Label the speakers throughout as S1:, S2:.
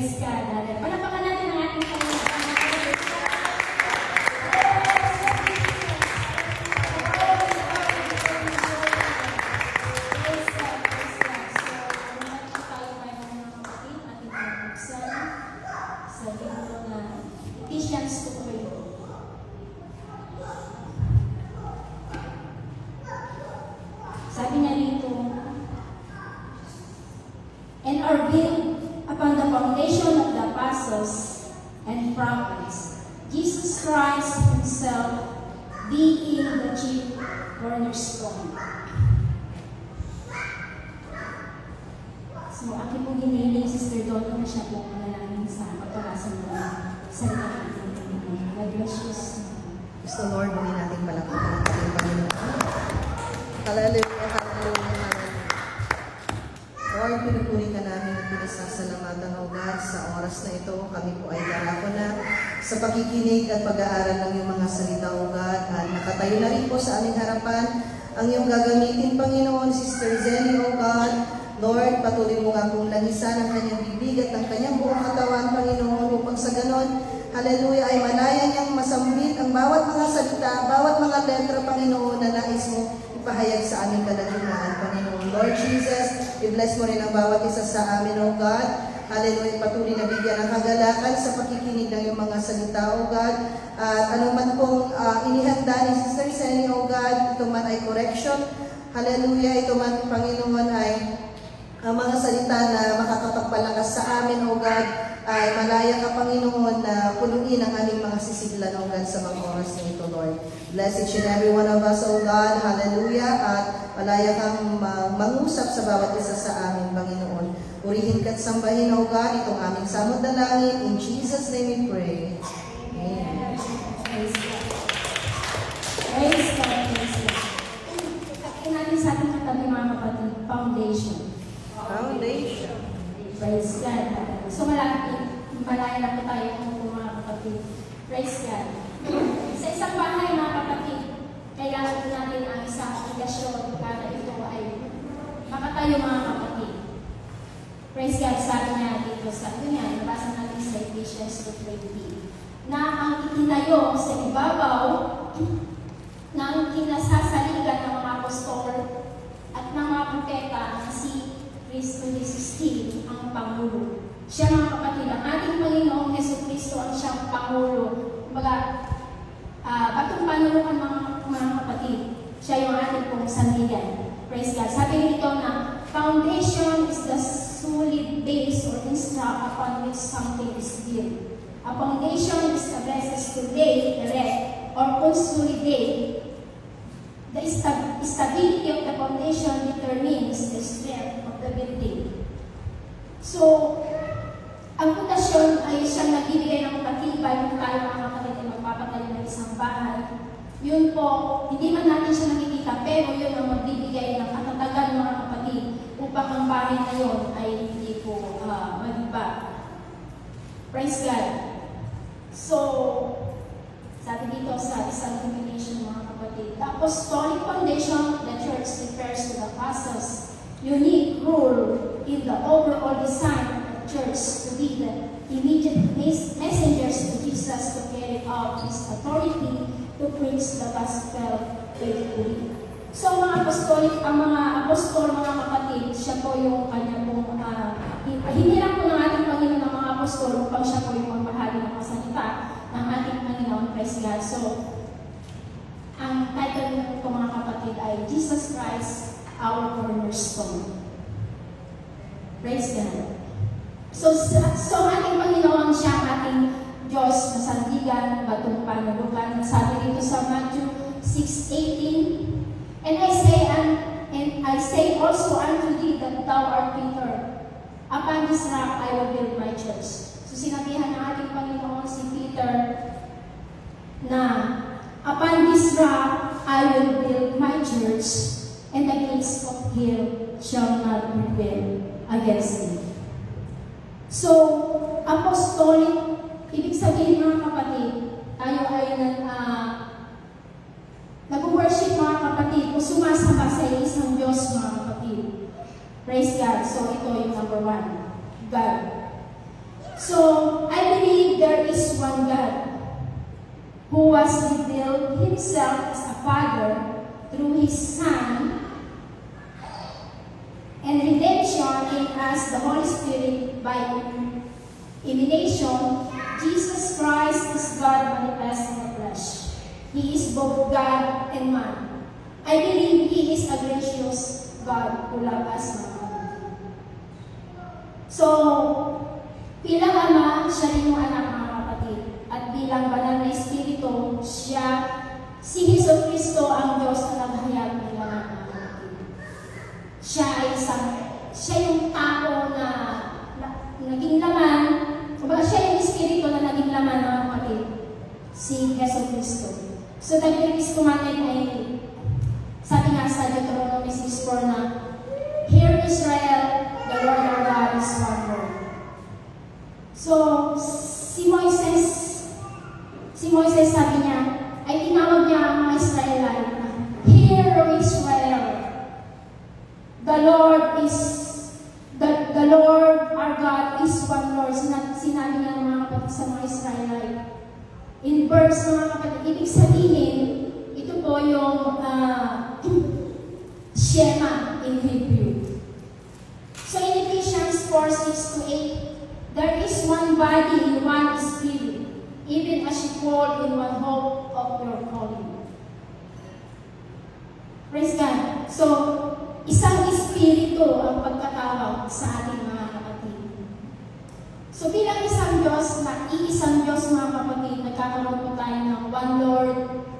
S1: Praise God. Palapakan natin ang ating Panginoon. Sabi niya rito, and are built upon the foundation of the apostles and prophets, Jesus Christ Himself being the chief cornerstone. So, aking pong hinihiling, Sister Donna, na siya pong manalangin sa pagpapasa ng salita ng Panginoon. God bless you.
S2: Gusto Lord, muli natin palakpakan ang ating Panginoon. Hallelujah, hallelujah. Lord, pinupuri ka namin at pinasasalamatan, O God, sa oras na ito. Kami po ay darako na sa pakikinig at pag-aaral ng iyong mga salita, O God. At nakatayo na rin po sa aming harapan ang iyong gagamitin, Panginoon, Sister Zenny, O God. Lord, patuloy mo nga pong langisan ang kanyang bibig at ang kanyang buong katawan, Panginoon, upang sa ganon, hallelujah, ay malaya niyang masambit ang bawat mga salita, bawat mga letra, Panginoon, na nais mo ipahayag sa aming kalagitnaan, Panginoon. Lord Jesus, i-bless mo rin ang bawat isa sa amin, O God. Hallelujah, patuloy na bigyan ng kagalakan sa pakikinig ng iyong mga salita, O God. At anuman pong inihanda ni Sister Zenny, O God, ito man ay correction. Hallelujah, ito man, Panginoon, ay ang mga salita na makakapagpalakas sa amin, O God, ay malaya ka, Panginoon, na punuin ang aming mga sisiglan, O God, sa mga oras na ito, Lord. Bless each and every one of us, O God. Hallelujah. At malaya kang mangusap sa bawat isa sa amin, Panginoon. Purihin ka at sambahin, O God, itong aming samod na langit. In Jesus' name we pray. Amen.
S1: Praise God. Praise God. Praise God. Sabihin natin sa ating katabi, mga kapatid, foundation.
S2: Foundation.
S1: Praise God. So malaya lang po tayo kung mga kapatid. Praise God. Sa isang bahay, mga kapatid, kailangan natin ang isang obligasyon para ito ay makatayo, mga kapatid. Praise God. Sabi niya dito sa ganyan, nabasa natin sa Ephesians 2:20, na ang itinayo sa ibabaw ng kinasasaligan ng mga apostol at ng mga propeta na si Kristo Jesus ang Pangulo. Siya, mga kapatid, ang ating Panginoong Hesus Kristo ang siyang Pangulo. Kumbaga, patong panulukan, mga kapatid, siya yung ating pong sandigan. Praise God. Sabi dito na, foundation is the solid base or construct upon which something is built. A foundation establishes to lay, erect, or consolidate. The stability of the foundation determines the strength of the building. So, ang pundasyon ay siyang nagbibigay ng patibay kung tayo, mga kapatid, ay magpapatayo ng isang bahay. Yun po, hindi man natin siya nakikita, pero yun ang magbibigay ng katatagan, mga kapatid, upang ang bahay na yun ay hindi po mag-iba. Praise God. So, sabi dito sa isang combination, mga kapatid, the apostolic foundation of the church refers to the apostles' unique role in the overall design of the church to be the immediate messengers to Jesus to carry out His authority to preach the gospel faithfully. So, ang mga apostol, mga kapatid, siya po yung kanya pong hiniram po ng ating Panginoon ng mga apostol upang siya po yung magbahagi ng kasalita ng ating Panginoon, praise God. So, ang title po, mga kapatid, ay Jesus Christ, our cornerstone. Praise God. So ating Panginoon siya, ating Diyos na sandigan, batong panulukan. Sabi dito sa Matthew 6:18, and I say also unto thee that thou art Peter, upon this rock I will build my church. So sinabihan ng ating Panginoon si Peter na upon this rock I will build my church, and the gates of hell shall not prevail against it. So, apostolic, ibig sabihin, mga kapatid, tayo ay nag-worship, mga kapatid, o sumasamba sa isang Diyos, mga kapatid. Praise God. So, ito yung number one, God. So, I believe there is one God who has revealed himself as a Father through his Son, and redemption in us, the Holy Spirit, by illumination. Jesus Christ is God manifest in the flesh. He is both God and man. I believe He is a gracious God who loves us, mga kapatid. So, bilang Ama, siya rin yung anak, mga kapatid. At bilang banal na Espiritu, si Hesus Kristo ang Diyos na naghayag ng lahat, mga kapatid. Siya yung tao na naging laman, kumbaga siya yung Espiritu na naging laman, mga kapatid, si Hesus Kristo. So, nag-release commandment ay, sabi nga sa Deuteronomy 6:4 na, Hear Israel, the Lord our God is one Lord. So, si Moises sabi niya, ay tinawag niya ang mga Israelite na, Hear Israel, the Lord our God is one Lord. Sinabi niya ng mga kapatid sa mga Israelite. In verse, mga kapatid, ibig sabihin, ito po yung Shema in Hebrew. So in Ephesians 4:6-8, there is one body, one spirit, even as you call in one hope of your calling. Praise God. So, isang espiritu ang pagkatawag sa ating mga kapatid. So bilang isang Diyos, iisang Diyos, mga kapatid, nagkakaroon po tayo ng one Lord,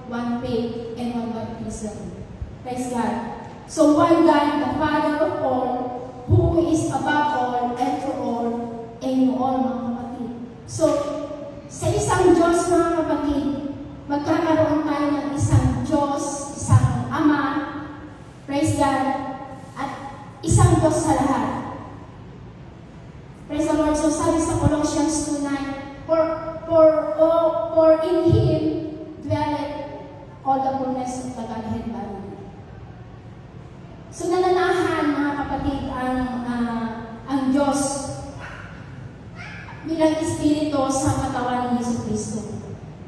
S1: one faith, and one baptism. Praise God. So one God, the Father of all, who is above all, and through all, and you all, mga kapatid. So, sa isang Diyos, mga kapatid, magkakaroon tayo ng isang Diyos, isang Ama, praise God, at isang Diyos sa lahat. Praise the Lord. So sabi sa Colossians 2:9, for in Him dwelleth all the fullness of the Godhead bodily. So nananahan, mga kapatid, ang Diyos bilang Espiritu sa katawan ni Hesus Kristo.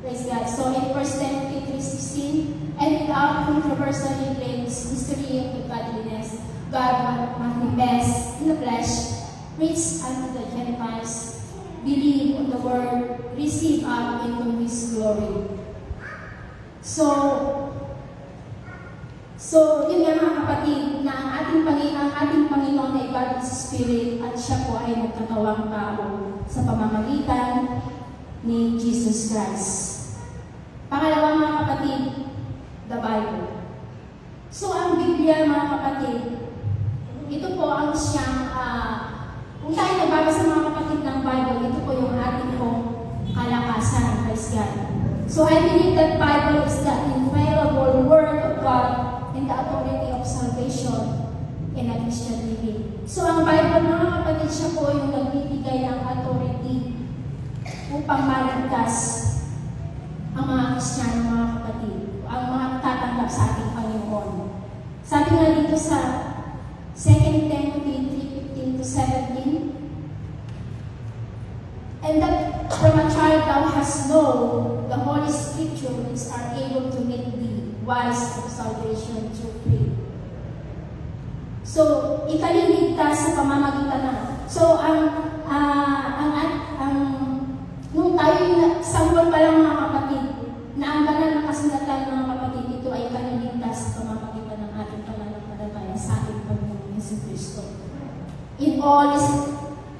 S1: Praise God. So in 1 Timothy 3:16, and without controversy claims mystery of the godliness, God manifest in the flesh, preach unto the Gentiles, believe on the word, receive up into His glory. So yun nga, mga kapatid, na ang ating Panginoon ay God is Spirit, at siya po ay nagkatawang tao sa pamamagitan ni Jesus Christ. Pangalawa, mga kapatid, the Bible. So ang Biblia, mga kapatid, ito po ang siyang kung tayo nagbabasa, mga kapatid, ng Bible, ito po yung ating pong kalakasan. Praise God. So I believe that Bible is the infallible Word of God and the authority of salvation in a Christian living. So ang Bible, mga kapatid, siya po yung nagbibigay ng authority upang maligtas ang mga Kristiyano, mga kapatid, ang mga tatanggap sa ating Panginoon. Sabi nga dito sa 2 Timothy 3:15-17, and that from a child thou hast known the Holy Scriptures are able to make thee wise of salvation through faith. So, ikaliligtas sa pamamagitan na. So, nung tayo sanggol pa lang, mga kapatid, na ang banal na kasulatan, mga kapatid, ito ay ikaliligtas sa pamamagitan ng ating pananampalataya sa ating Panginoon Hesus Kristo. In all,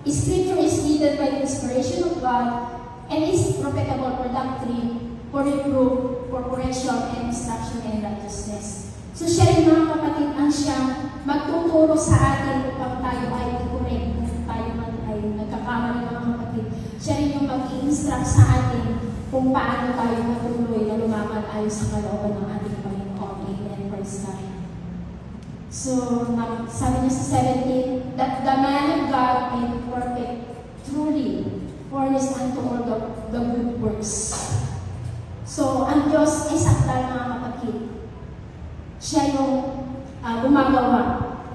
S1: Scripture is given by the inspiration of God and is profitable for doctrine, for reproof, for correction, and instruction in righteousness. So siya rin, mga kapatid, ang siyang magtuturo sa atin upang tayo ay i-correct kung tayo man ay nagkakamali, mga kapatid. Siya rin yung mag-i-instruct sa atin kung paano tayo matuloy na lumaban ayon sa kalooban ng ating Panginoon. Amen. Praise God. So, sabi niya sa 17, that the man of God may be perfect, truly, furnished unto all the good works. So, ang Diyos ay sakdal, mga kapatid. Siya yung gumagawa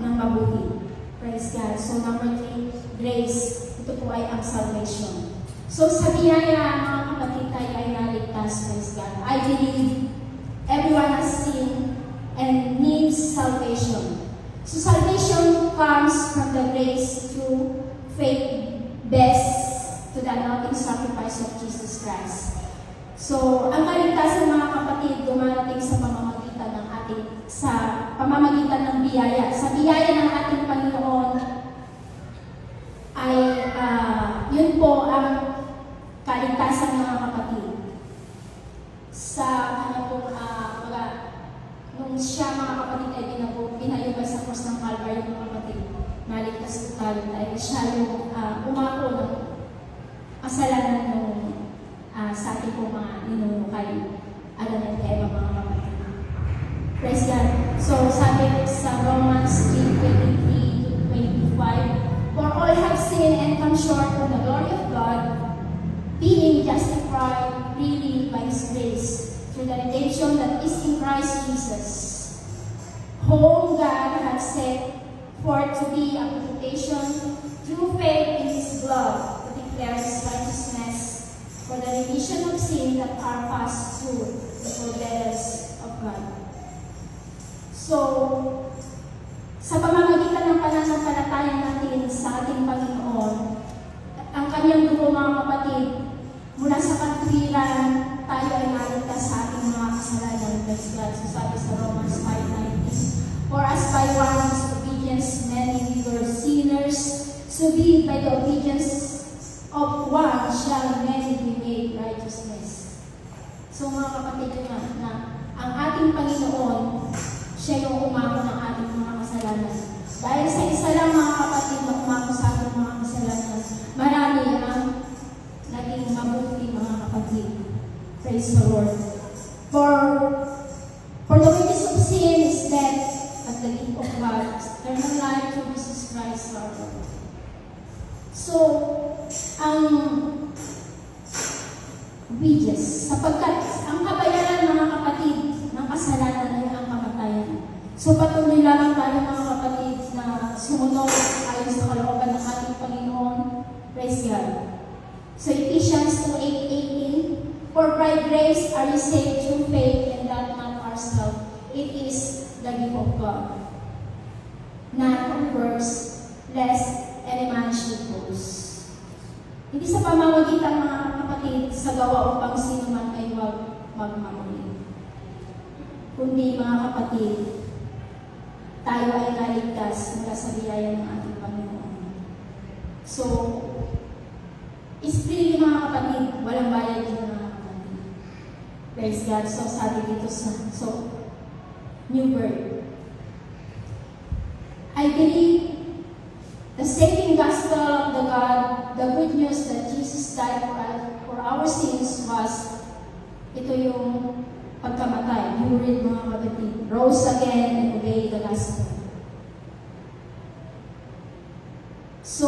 S1: ng mabuti. Praise God. So, number 3, grace. Ito po ay ang salvation. So sa biyaya, mga kapatid, tayo ay naligtas, praise God. I believe everyone has sinned and needs salvation. So salvation comes from the grace through faith based to the atoning sacrifice of Jesus Christ. So ang kaligtasan, mga kapatid, dumarating sa pamamagitan ng biyaya. Sa biyaya ng ating Panginoon ay yun po ang kaligtasan, mga kapatid. Sa nung siya, mga kapatid, ay pinayubay sa cross ng Calvary, mga kapatid, naligtas po tayo dahil siya yung umako ng kasalanan nung sa ating po mga ninunukay. Alam natin kayo, mga kapatid. Praise God. So sabi sa Romans 3:23-25, for all have sinned and come short of the glory of God, being justified freely by His grace through the redemption that is in Christ Jesus, whom God hath set forth to be a propitiation through faith in His blood, to declare His righteousness for the remission of sin that are passed through the forbearance of God. So, sa pamamagitan ng pananampalataya natin sa ating Panginoon, ang kanyang dugo, mga kapatid, mula sa katwiran, tayo ay naligtas sa ating mga kasalanan. Praise God. So sabi sa Romans 5:19, for as by one obedience many were sinners, so be by the obedience of one shall many be made righteousness. So mga kapatid, na ang ating Panginoon, siya yung umako ng ating mga kasalanan. Dahil sa isa lang, mga kapatid, na umako sa ating mga kasalanan, marami ang naging mabuti, mga kapatid. Praise the Lord. For the wages of sin is death, but the gift of God is eternal life through Jesus Christ our Lord. So, ang wages, sapagkat ang kabayaran, mga kapatid, ng kasalanan ay ang kamatayan. So patuloy lamang tayo, mga kapatid, na sumunod ayon sa kalooban ng ating Panginoon. Praise God. So Ephesians 2:8-18, for by grace are you saved through faith, and that not ourselves. It is the gift of God, not of works, lest any man should boast. Hindi sa pamamagitan, mga kapatid, sa gawa upang sino man ay huwag magmamuli, kundi, mga kapatid, tayo ay naligtas mula sa biyaya ng ating Panginoon. So, is freely, mga kapatid, walang bayad yun, mga kapatid. Praise God. So, sabi dito new birth. I believe the saving gospel of the God, the good news that Jesus died for our sins was, ito yung pagkamatay, buried, mga kapatid, rose again and obey the gospel. So,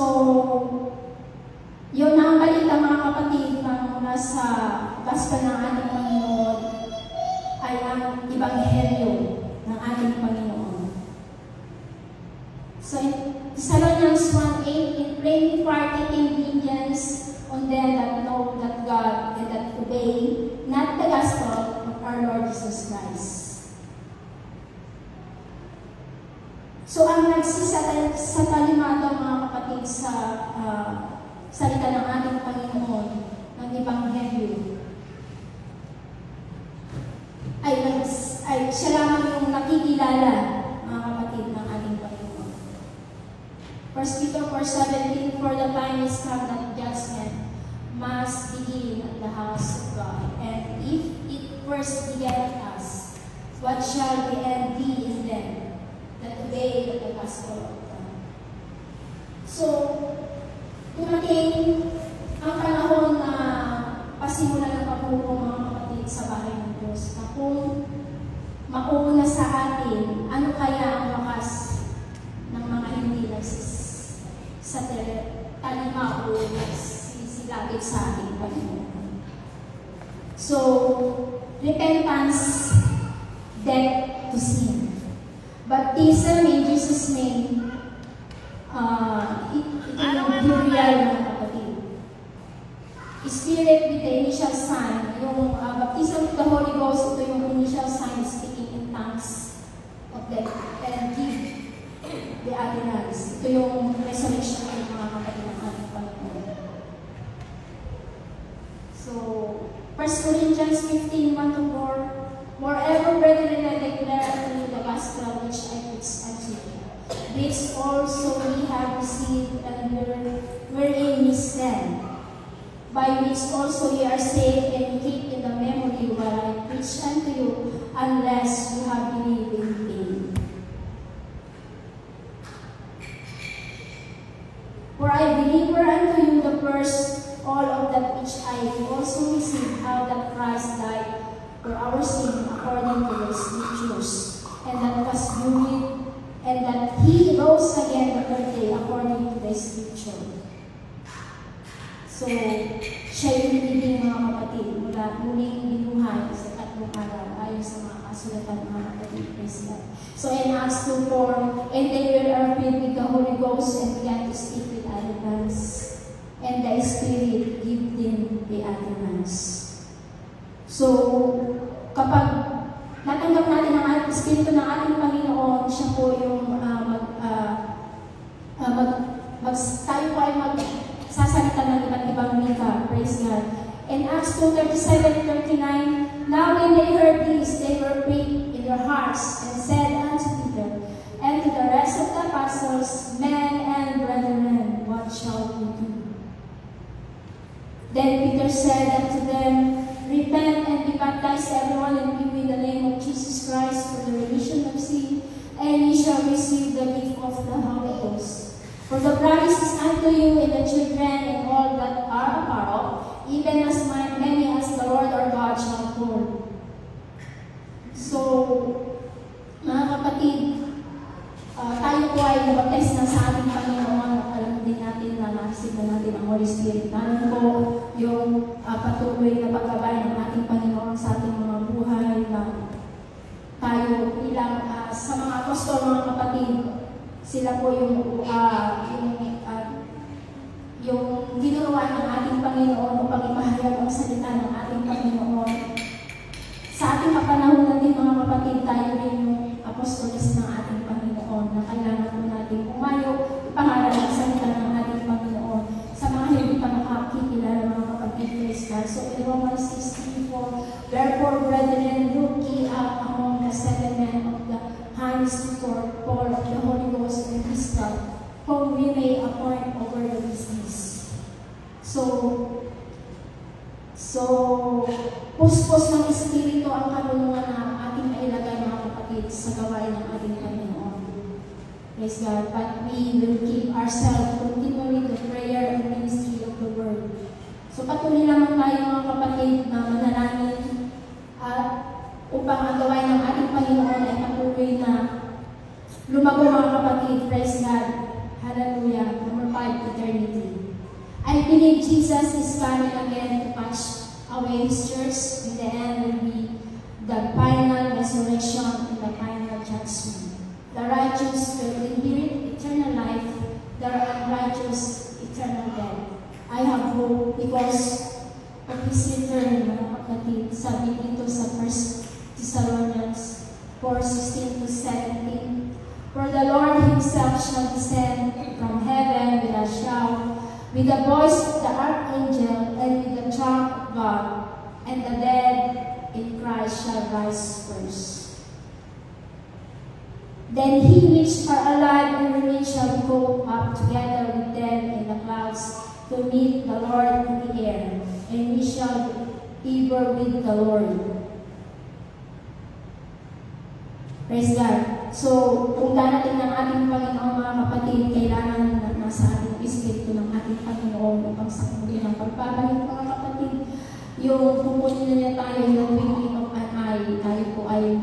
S1: yun ang balita, mga kapatid, na mula sa gospel ng ating Panginoon ay ang ebanghelyo ng ating Panginoon. So, in Thessalonians 1:8, in plain part taking vengeance on them that know that God and that obey not the gospel of our Lord Jesus Christ. So, ang nagsisatalimado, mga kapatid, sa salita ng ating Panginoon, ng ebanghelyo, ay siya lamang yung nakikilala, mga kapatid, ng ating Panginoon. 1 Peter 4:17, for the time is come that judgment must begin at the house of God. And if it first began at us, what shall the end be in them that obey the gospel of God? So, dumating ang panahon na pasimula ng pagbubo, mga kapatid, sa bahay ng Diyos. Na kung makuuna sa atin, ano kaya ang wakas ng mga hindi sa talima o sisilagit sa ating Panginoon. So, repentance, death to sin. Baptism in Jesus' name, ito yung burial, mga kapatid. Spirit with the initial sign. Yung baptism with the Holy Ghost, ito yung initial sign, speaking in tongues of the and give the utterance. Ito yung resurrection ng mga kapatid ng ating Panginoon. So, 1 Corinthians 15:1-4, moreover, brethren, I declare unto you the gospel which I preached unto you, which also ye have received, and wherein ye stand, by which also ye are saved, and keep in the memory what I preach unto you, unless you have believed in vain. For I deliver unto you the first all of that which I also received, how that Christ died for our sin according to the Scriptures, and that was buried, and that He rose again the third day according to the Scripture. So, siya yung nilibing mga kapatid mula muling binuhay sa tatlong araw ayon sa mga kasulatan mga kapatid. Praise God. So in Acts 2:4, and they were filled with the Holy Ghost and began to speak with other tongues, and the Spirit gave them the utterance. So, kapag natanggap natin ang Espiritu ng ating Panginoon, siya po yung tayo po ay magsasalita ng iba't ibang wika. Praise God. In Acts 2:37-39, now when they heard this, they were pricked in their hearts, and said unto Peter and to the rest of the apostles, men and brethren, what shall we do? Then Peter said unto them, repent and be baptized everyone in the name of Jesus Christ for the remission of sin, and ye shall receive the gift of the Holy Ghost. For the promise is unto you and the children and all that are afar off, even as many as the Lord our God shall call. So, mga kapatid, tayo po ay nabaptize na sa ating Panginoon. Alam din natin na na-receive natin ang Holy Spirit. Nanon po yung patuloy na paggabay ng ating Panginoon sa ating mga buhay na tayo bilang sa mga apostol, mga kapatid, sila po yung ginuruan ng ating Panginoon upang ipahayag ang salita ng ating Panginoon. Sa ating kapanahunan din, mga kapatid, tayo rin yung apostolis ng ating Panginoon na kailangan po natin umayo, ipangaral ang salita ng ating Panginoon sa mga hindi pa nakakikilala, mga kapatid. Praise God. So in Romans 6:3-4, wherefore, brethren, look ye up among the 7 men of the hands for Paul of the Holy Ghost and His God, whom we may appoint over the business. So, puspos ng Espiritu ang karunungan na ating mailagay, mga kapatid, sa gawain ng ating Panginoon. Praise God. But we will keep ourselves continually to prayer and ministry of the Word. So, patuloy naman tayo, mga kapatid, na manalangin upang ang gawain ng ating Panginoon ay patuloy na lumago, mga kapatid. Praise God. Hallelujah. Number 5, eternity. I believe Jesus is coming again to catch away His church, and the end will be the final resurrection and the final judgment. The righteous will inherit eternal life, the unrighteous eternal death. I have hope because of His return, mga kapatid. Sabi dito sa 1 Thessalonians 4:16-17, for the Lord Himself shall descend from heaven with a shout, with the voice of the archangel, and with the trump of God, and the dead in Christ shall rise first. Then he which are alive and remain shall go up together with them in the clouds to meet the Lord in the air, and we shall ever with the Lord. Praise God. So, kung darating ng ating Panginoon, mga kapatid, kailangan na nasa ating Espiritu ng ating Panginoon upang sa kanya ng pagbabalik, mga kapatid. Yung pupunin na niya tayo, yung twinkling of an eye, tayo po ay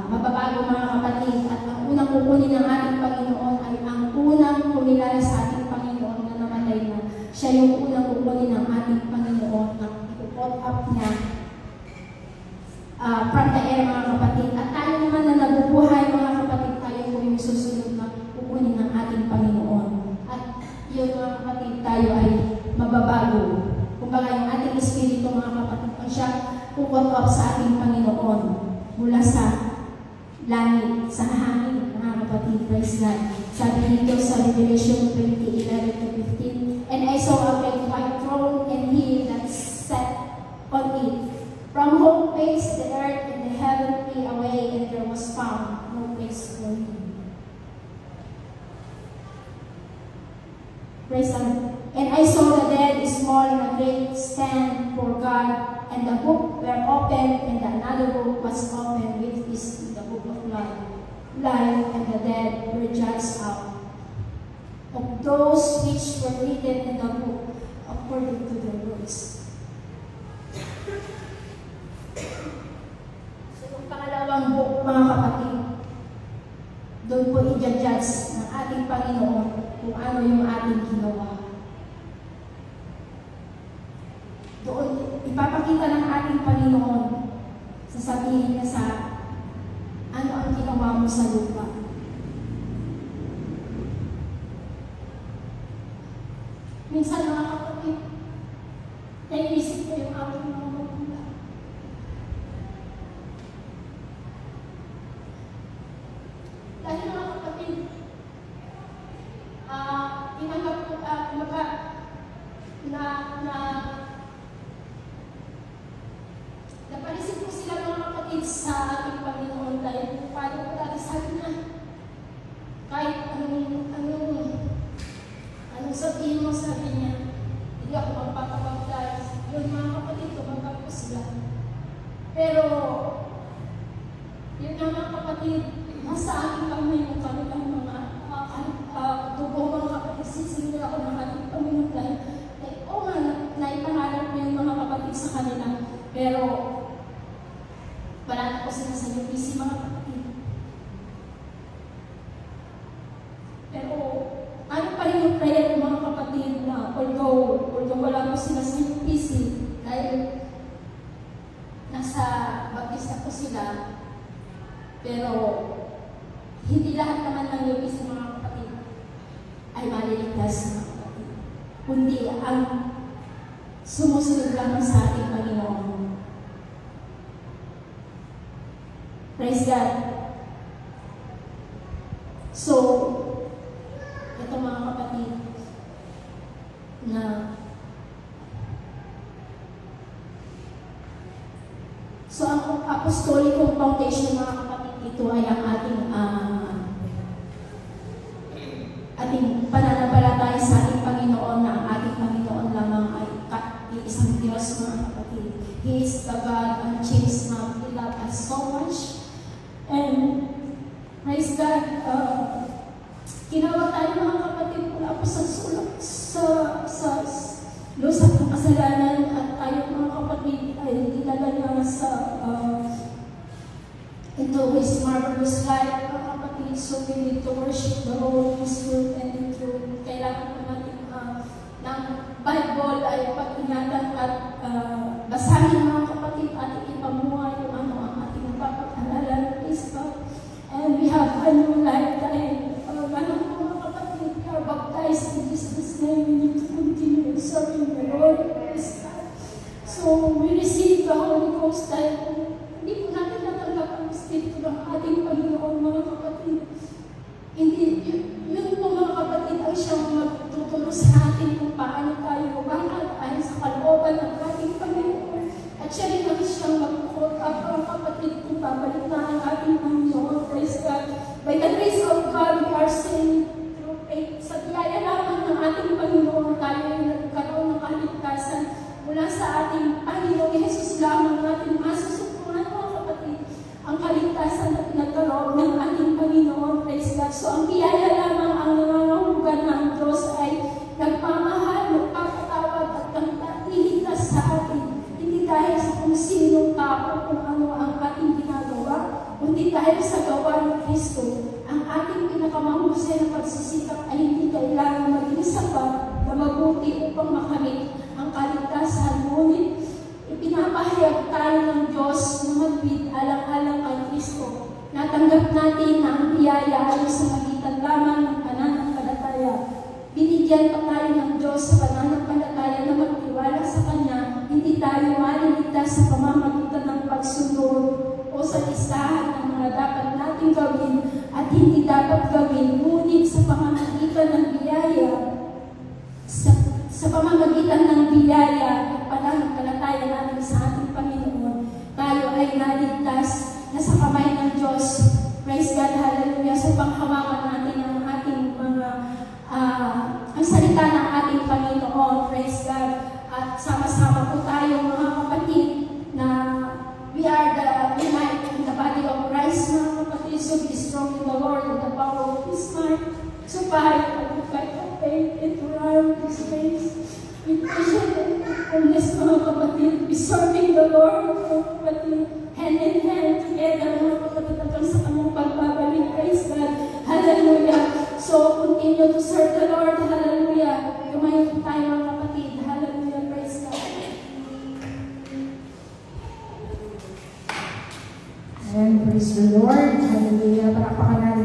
S1: mababago, mga kapatid. At ang unang pupunin ng ating Panginoon ay ang unang kumilala sa ating Panginoon na namatay na. Siya yung unang pupunin ng ating Panginoon na ipupot up niya from the air, mga kapatid. At tayo naman na nabubuhay, mga kapatid, tayo po yung susunod na pupunin ng ating Panginoon. At yun, mga kapatid, tayo ay magbabago. Kumbaga yung ating espiritu mga kapatid, ang siya kukot up sa ating Panginoon mula sa langit, sa hangin, mga kapatid, praise God. Sabi dito sa Revelation 20:11-15, "And I saw a great white throne, and he that sat on it, from whom faced the earth and the heaven flee away, and there was found no place for him." Praise God. "And I saw the dead, small and great, stand for God, and the book were opened, and another book was opened, which is the book of life. Life and the dead were judged out of those which were written in the book according to their works." So yung pangalawang book, mga kapatid, doon po i-judge ng ating Panginoon kung ano yung ating ginawa. Doon, ipapakita ng ating Panginoon, sasabihin niya sa ano ang ginawa mo sa lupa. Minsan mga kapatid, naiisip ko yung aking mga magulang. Dahil mga kapatid, tinanggap ko, napanisip ko sila mga kapatid sa ating Panginoon dahil paano ko dati sabi na kahit anong sabihin mo, sabi niya, hindi ako magpapabaptize. Yun mga kapatid, tumanggap ko sila. Pero, yun nga mga kapatid, nasa aking kamay yung kanilang mga dugo mga kapatid, sisinila ako ng ating Panginoon dahil oo nga, naipangarap ko yung mga kapatid sa kanila. Pero, wala ko sila sa UPC mga kapatid. Pero, ano pa rin yung prayer ng mga kapatid na although wala ko sila sa UPC, dahil nasa baptista ko sila, pero hindi lahat naman ng UPC mga kapatid ay maliligtas mga kapatid. Kundi ang sumusunod lamang sa ating Panginoon. Praise God. So, ito mga kapatid, na so ang apostolikong foundation mga kapatid, ito ay ang ating pananampalataya sa ating Panginoon, na ang ating Panginoon lamang ay isang Diyos mga kapatid. He is the God and changed not. He loved us so much. And praise God, kinawag tayo mga kapatid mula po sa sulok sa lusat ng kasalanan, at tayo mga kapatid ay dinala niya sa into His marvelous life mga kapatid. So we need to worship the Holy Spirit and in truth. Kailangan naman ng Bible ay pag-ingatan at basahin mga kapatid at ipamuhay yung ang ating papag-alala ng Kristo. And we have a new life dahil ganun po mga kapatid, we are baptized in Jesus' name. We need to continue serving the Lord. So we receive the Holy Ghost dahil hindi po natin natanggap ang Espiritu ng ating Panginoon mga kapatid. Hindi, yun po mga kapatid ang siyang magtuturo sa atin kung paano tayo mabangal ayon sa kalooban ng ating Panginoon. At siya rin ang siyang mag-hold up mga kapatid kung babalik na ang ating Panginoon. Praise God. By the grace of God, we are saved through faith. Sa biyaya lamang ng ating Panginoon, tayo ay nagkaroon ng kaligtasan mula sa ating Panginoon Jesus lamang natin masusupunan mga kapatid ang kaligtasan na pinagkaroon ng ating Panginoon. Praise God. So ang biyaya lamang ang nangangahugan ng Diyos ay nagmamahal, magpapatawad at nagtatiligtas sa atin. Hindi dahil sa kung sinong tao, kung ano ang ating ginagawa, kundi dahil sa gawa ng Kristo. Ang ating pinakamahusay na pagsisikap ay hindi kailangan maging sapat na mabuti upang makamit ang kaligtasan. Ngunit ipinapahayag tayo ng Diyos na magwid alang-alang kay Kristo. Natanggap natin na ang biyaya ay sa magitan lamang ng pananampalataya. Binigyan pa tayo ng Diyos sa pananampalataya tayo maliligtas sa pamamagitan ng pagsunod o sa listahan ng mga dapat nating gawin at hindi dapat gawin, ngunit sa pamamagitan ng biyaya, sa pamamagitan ng biyaya at pananampalataya natin sa ating Panginoon, tayo ay naligtas na sa kamay ng Diyos. Praise God, hallelujah. So panghawakan natin ang ating mga ang salita ng ating Panginoon. Praise God. At sama-sama po tayo mga kapatid na we are the unite in the body of Christ, mga kapatid. So be strong in the Lord and the power of His might. So fight of faith and to run this race with patience and faithfulness, mga kapatid. Be serving the Lord, mga kapatid, hand in hand together, mga kapatid, hanggang sa kanyang pagbabalik. Praise God. Hallelujah. So continue to serve the Lord. Hallelujah. Kumain po tayo, mga kapatid. Hallelujah. Praise God.
S3: And praise the Lord. Hallelujah. Para